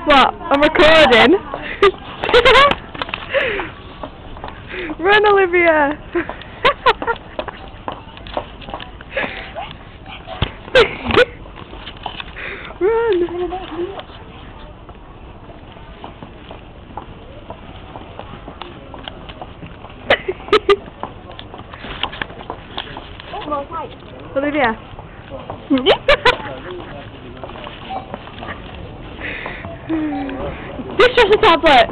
What? I'm recording. Run, Olivia. Run. Olivia. Dishwasher tablet.